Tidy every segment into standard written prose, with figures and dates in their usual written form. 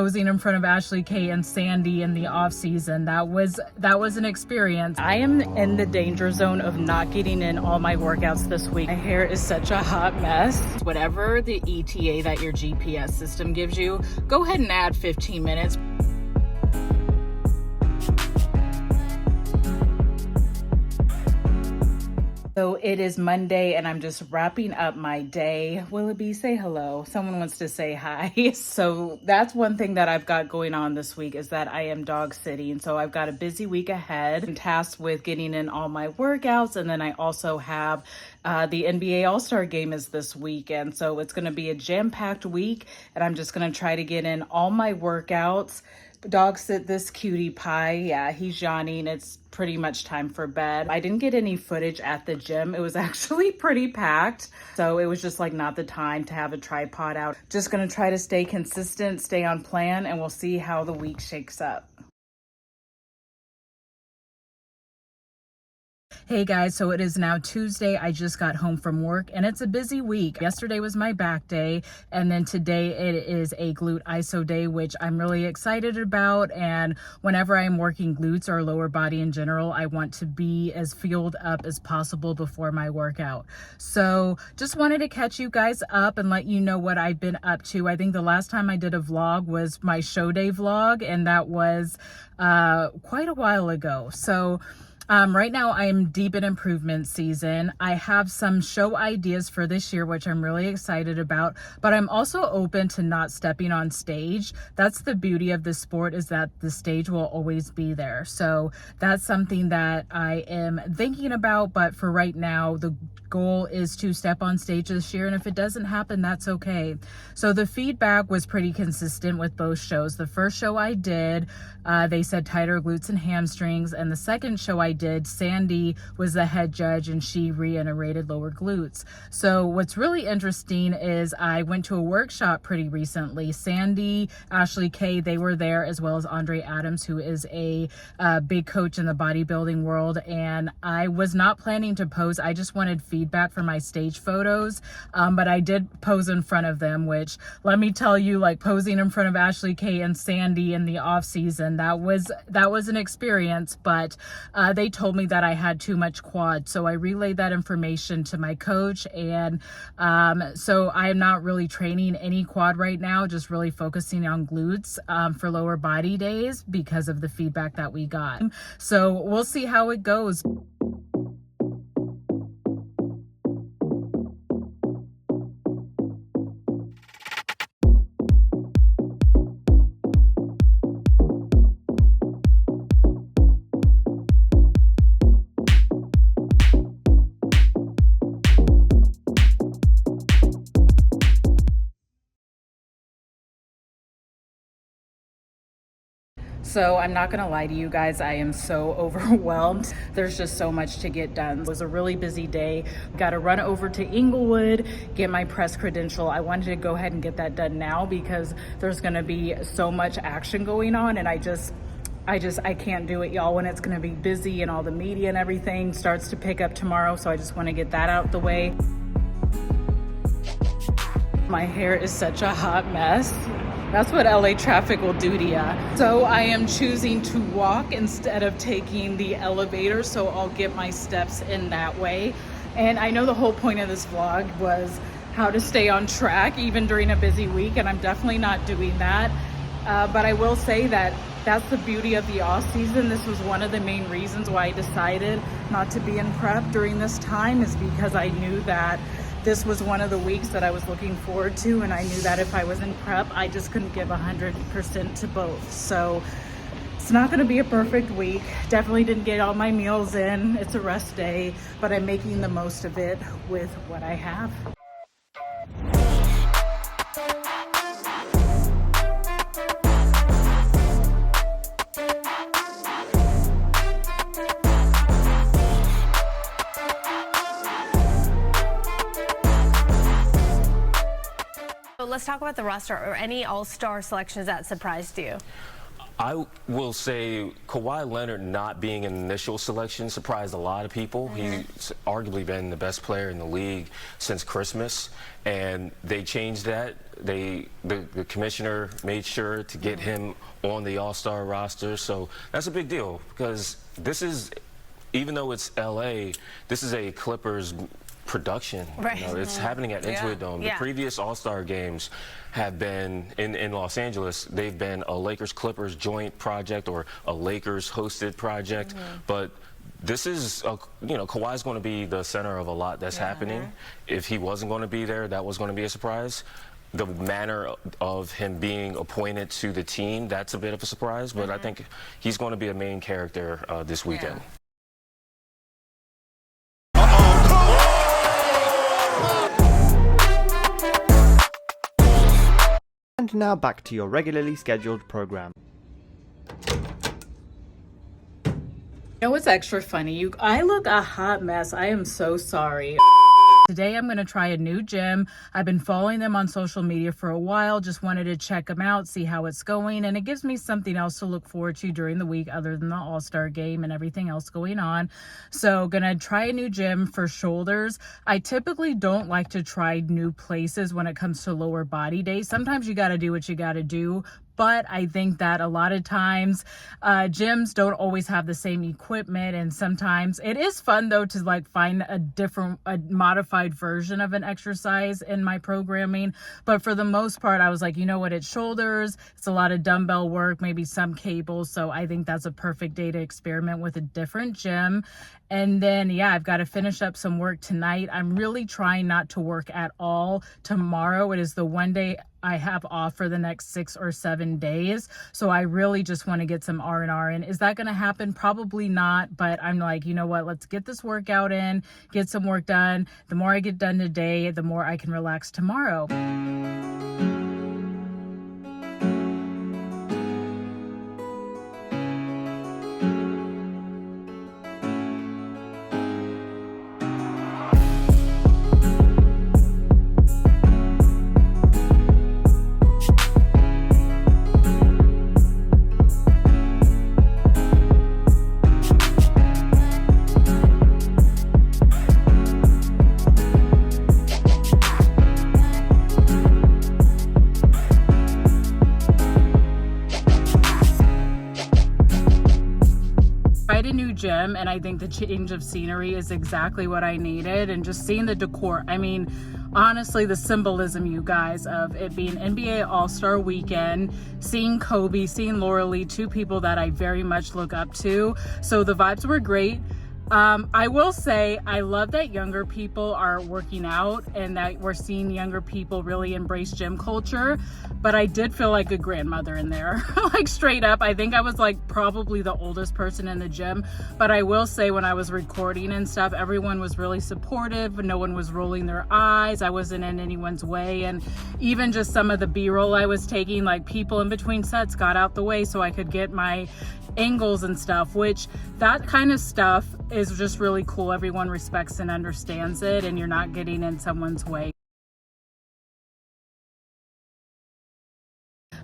posing in front of Ashley K and Sandy in the off season. That was an experience. I am in the danger zone of not getting in all my workouts this week. My hair is such a hot mess. Whatever the ETA that your GPS system gives you, go ahead and add 15 minutes. So it is Monday and I'm just wrapping up my day. Willoughby, say hello. Someone wants to say hi. So that's one thing that I've got going on this week is that I am dog sitting. So I've got a busy week ahead. I'm tasked with getting in all my workouts. And then I also have the NBA All-Star game is this weekend. So it's going to be a jam-packed week and I'm just going to try to get in all my workouts. Dog sit this cutie pie. Yeah, he's yawning. It's pretty much time for bed. I didn't get any footage at the gym. It was actually pretty packed. So it was just like not the time to have a tripod out. Just gonna try to stay consistent, stay on plan, and we'll see how the week shakes up. Hey guys, so it is now Tuesday. I just got home from work and it's a busy week. Yesterday was my back day and then today it is a glute iso day, which I'm really excited about. And whenever I'm working glutes or lower body in general, I want to be as fueled up as possible before my workout. So just wanted to catch you guys up and let you know what I've been up to. I think the last time I did a vlog was my show day vlog and that was quite a while ago. So right now I am deep in improvement season. I have some show ideas for this year, which I'm really excited about, but I'm also open to not stepping on stage. That's the beauty of this sport, is that the stage will always be there. So that's something that I am thinking about, but for right now, the goal is to step on stage this year. And if it doesn't happen, that's okay. So the feedback was pretty consistent with both shows. The first show I did, they said tighter glutes and hamstrings. And the second show I did, Sandy was the head judge and she reiterated lower glutes. So what's really interesting is I went to a workshop pretty recently. Sandy, Ashley K, they were there, as well as Andre Adams, who is a big coach in the bodybuilding world. And I was not planning to pose. I just wanted feedback for my stage photos. But I did pose in front of them, which let me tell you, like posing in front of Ashley K and Sandy in the off season, that was an experience, but they told me that I had too much quad. So I relayed that information to my coach. And so I am not really training any quad right now, just really focusing on glutes for lower body days because of the feedback that we got. So we'll see how it goes. So I'm not gonna lie to you guys, I am so overwhelmed. There's just so much to get done. It was a really busy day. Got to run over to Inglewood, get my press credential. I wanted to go ahead and get that done now because there's gonna be so much action going on, and I can't do it, y'all, when it's gonna be busy and all the media and everything starts to pick up tomorrow. So I just wanna get that out the way. My hair is such a hot mess. That's what LA traffic will do to ya. So I am choosing to walk instead of taking the elevator, so I'll get my steps in that way. And I know the whole point of this vlog was how to stay on track even during a busy week, and I'm definitely not doing that. But I will say that that's the beauty of the off season. This was one of the main reasons why I decided not to be in prep during this time, is because I knew that this was one of the weeks that I was looking forward to, and I knew that if I was in prep, I just couldn't give 100% to both. So it's not gonna be a perfect week. Definitely didn't get all my meals in. It's a rest day, but I'm making the most of it with what I have. Let's talk about the roster or any all-star selections that surprised you. I will say Kawhi Leonard not being an initial selection surprised a lot of people. He's arguably been the best player in the league since Christmas, and they changed that. The commissioner made sure to get him on the All-Star roster, so that's a big deal because this is, even though it's LA, this is a Clippers production. Right. You know, it's happening at Intuit Dome. The previous All-Star games have been in Los Angeles. They've been a Lakers-Clippers joint project or a Lakers-hosted project. But this is, Kawhi's going to be the center of a lot that's happening. If he wasn't going to be there, that was going to be a surprise. The manner of him being appointed to the team, that's a bit of a surprise. But I think he's going to be a main character this weekend. And now back to your regularly scheduled program. You know what's extra funny? I look a hot mess. I am so sorry. Today I'm going to try a new gym. I've been following them on social media for a while. Just wanted to check them out, see how it's going. And it gives me something else to look forward to during the week other than the All-Star game and everything else going on. So gonna try a new gym for shoulders. I typically don't like to try new places when it comes to lower body days. Sometimes you got to do what you got to do. But I think that a lot of times gyms don't always have the same equipment, and sometimes it is fun though to like find a modified version of an exercise in my programming. But for the most part, I was like, you know what, it's shoulders, it's a lot of dumbbell work, maybe some cables. So I think that's a perfect day to experiment with a different gym. And then, yeah, I've got to finish up some work tonight. I'm really trying not to work at all tomorrow. It is the one day I have off for the next 6 or 7 days. So I really just want to get some R&R in. Is that going to happen? Probably not. But I'm like, you know what? Let's get this workout in, get some work done. The more I get done today, the more I can relax tomorrow. Gym, and I think the change of scenery is exactly what I needed, and just seeing the decor. I mean, honestly, the symbolism, you guys, of it being NBA All-Star Weekend, seeing Kobe, seeing Laura Lee, two people that I very much look up to. So the vibes were great. I will say I love that younger people are working out and that we're seeing younger people really embrace gym culture, but I did feel like a grandmother in there. Like straight up, I think I was like probably the oldest person in the gym, but I will say when I was recording and stuff, everyone was really supportive. No one was rolling their eyes. I wasn't in anyone's way. And even just some of the B-roll I was taking, like people in between sets got out the way so I could get my angles and stuff, which that kind of stuff is just really cool. Everyone respects and understands it, and you're not getting in someone's way.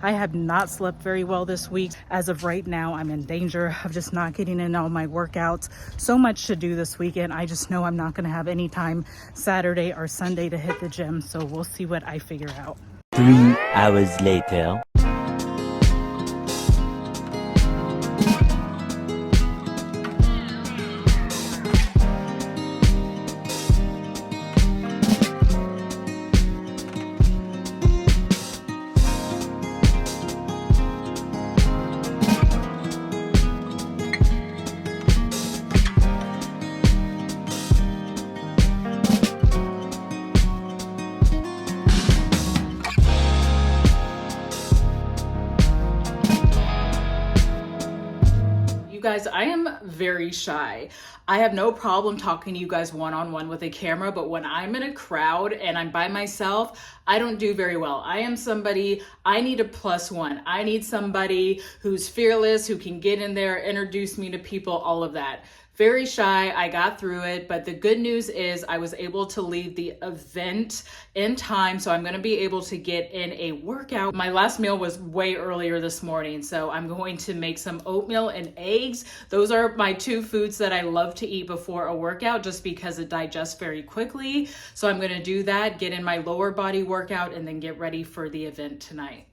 I have not slept very well this week. As of right now, I'm in danger of just not getting in all my workouts. So much to do this weekend. I just know I'm not going to have any time Saturday or Sunday to hit the gym. So we'll see what I figure out. 3 hours later. Guys, I am very shy. I have no problem talking to you guys one-on-one with a camera, but when I'm in a crowd and I'm by myself, I don't do very well. I am somebody, I need a +1. I need somebody who's fearless, who can get in there, introduce me to people, all of that. Very shy. I got through it, but the good news is I was able to leave the event in time, so I'm going to be able to get in a workout. My last meal was way earlier this morning, so I'm going to make some oatmeal and eggs. Those are my two foods that I love to eat before a workout just because it digests very quickly. So I'm going to do that, get in my lower body workout, and then get ready for the event tonight.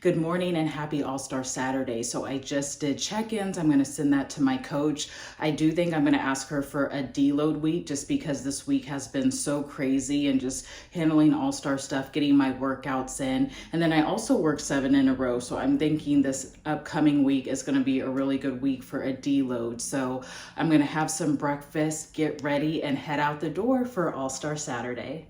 Good morning and happy All-Star Saturday. So I just did check-ins. I'm going to send that to my coach. I do think I'm going to ask her for a deload week just because this week has been so crazy and just handling All-Star stuff, getting my workouts in. And then I also work 7 in a row. So I'm thinking this upcoming week is going to be a really good week for a deload. So I'm going to have some breakfast, get ready, and head out the door for All-Star Saturday.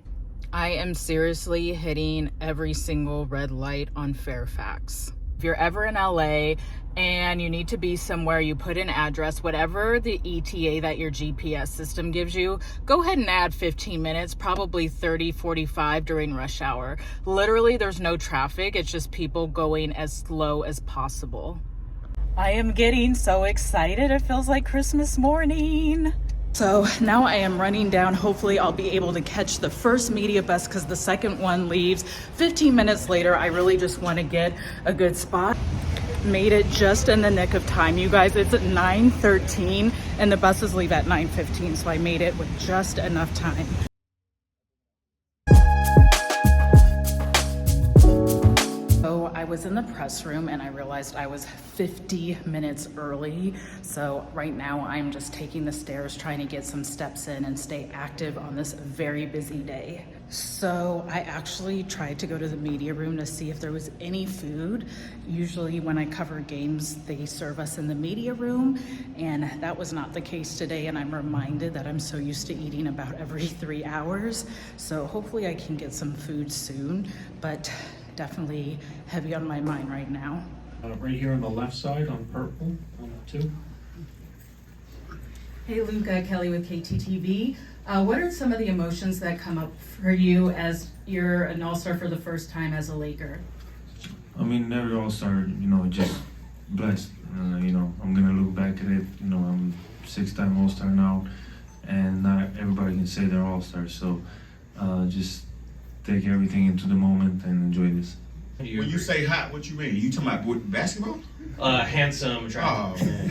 I am seriously hitting every single red light on Fairfax. If you're ever in LA and you need to be somewhere, you put an address, whatever the ETA that your GPS system gives you, go ahead and add 15 minutes, probably 30, 45 during rush hour. Literally, there's no traffic. It's just people going as slow as possible. I am getting so excited. It feels like Christmas morning. So now I am running down. Hopefully I'll be able to catch the first media bus because the second one leaves 15 minutes later. I really just want to get a good spot. Made it just in the nick of time, you guys. It's at 9:13 and the buses leave at 9:15, so I made it with just enough time. I was in the press room and I realized I was 50 minutes early. So right now I'm just taking the stairs, trying to get some steps in and stay active on this very busy day. So I actually tried to go to the media room to see if there was any food. Usually when I cover games, they serve us in the media room, and that was not the case today. And I'm reminded that I'm so used to eating about every 3 hours. So hopefully I can get some food soon, but definitely heavy on my mind right now. Right here on the left side on purple, 2. Hey Luca, Kelly with KTTV. What are some of the emotions that come up for you as you're an All-Star for the first time as a Laker? I mean, every All-Star, just blessed. I'm gonna look back at it. I'm 6-time All-Star now, and not everybody can say they're All-Stars. So just take everything into the moment and enjoy this. When you say hot, what you mean? You talking about what, basketball? Handsome, attractive. Oh, man.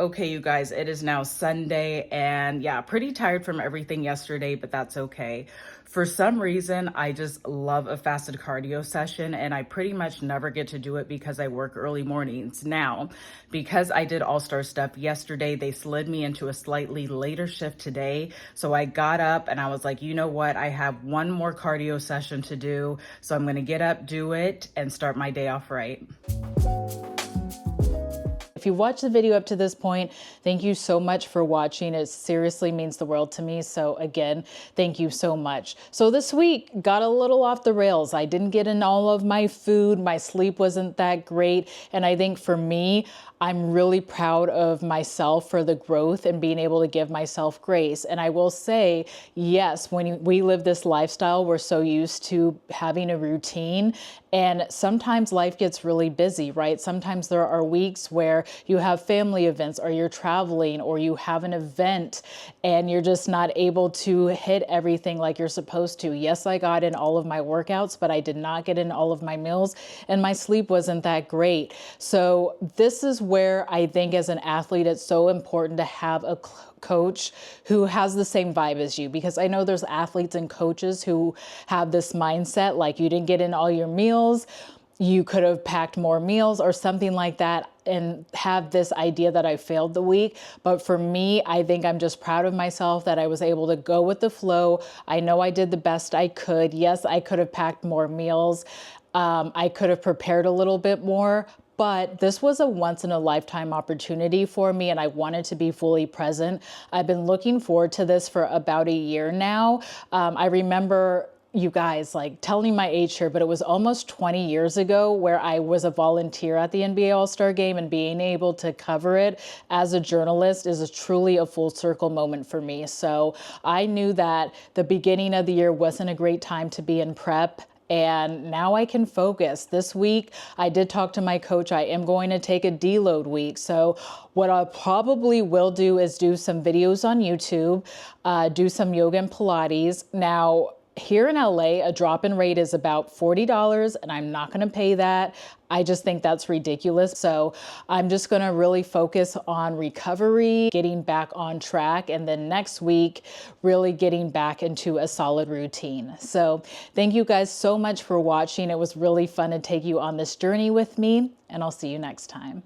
Okay, you guys, it is now Sunday, and yeah, pretty tired from everything yesterday, but that's okay. For some reason, I just love a fasted cardio session, and I pretty much never get to do it because I work early mornings. Now, because I did all-star stuff yesterday, they slid me into a slightly later shift today. So I got up and I was like, you know what? I have one more cardio session to do. So I'm going to get up, do it, and start my day off right. If you watched the video up to this point, thank you so much for watching. It seriously means the world to me. So again, thank you so much. So this week got a little off the rails. I didn't get in all of my food. My sleep wasn't that great. And I think for me, I'm really proud of myself for the growth and being able to give myself grace. And I will say, yes, when we live this lifestyle, we're so used to having a routine. And sometimes life gets really busy, right? Sometimes there are weeks where you have family events or you're traveling or you have an event and you're just not able to hit everything like you're supposed to. Yes, I got in all of my workouts, but I did not get in all of my meals and my sleep wasn't that great. So this is where I think as an athlete, it's so important to have a coach who has the same vibe as you, because I know there's athletes and coaches who have this mindset like you didn't get in all your meals, you could have packed more meals or something like that, and have this idea that I failed the week. But for me, I think I'm just proud of myself that I was able to go with the flow. I know I did the best I could. Yes, I could have packed more meals. I could have prepared a little bit more, but this was a once in a lifetime opportunity for me and I wanted to be fully present. I've been looking forward to this for about a year now. I remember, you guys, like telling my age here, but it was almost 20 years ago where I was a volunteer at the NBA All-Star Game, and being able to cover it as a journalist is truly a full circle moment for me. So I knew that the beginning of the year wasn't a great time to be in prep. And now I can focus. This week, I did talk to my coach. I am going to take a deload week. So what I probably will do is do some videos on YouTube, do some yoga and Pilates. Now, here in LA, a drop-in rate is about $40, and I'm not going to pay that. I just think that's ridiculous. So I'm just going to really focus on recovery, getting back on track, and then next week, really getting back into a solid routine. So thank you guys so much for watching. It was really fun to take you on this journey with me, and I'll see you next time.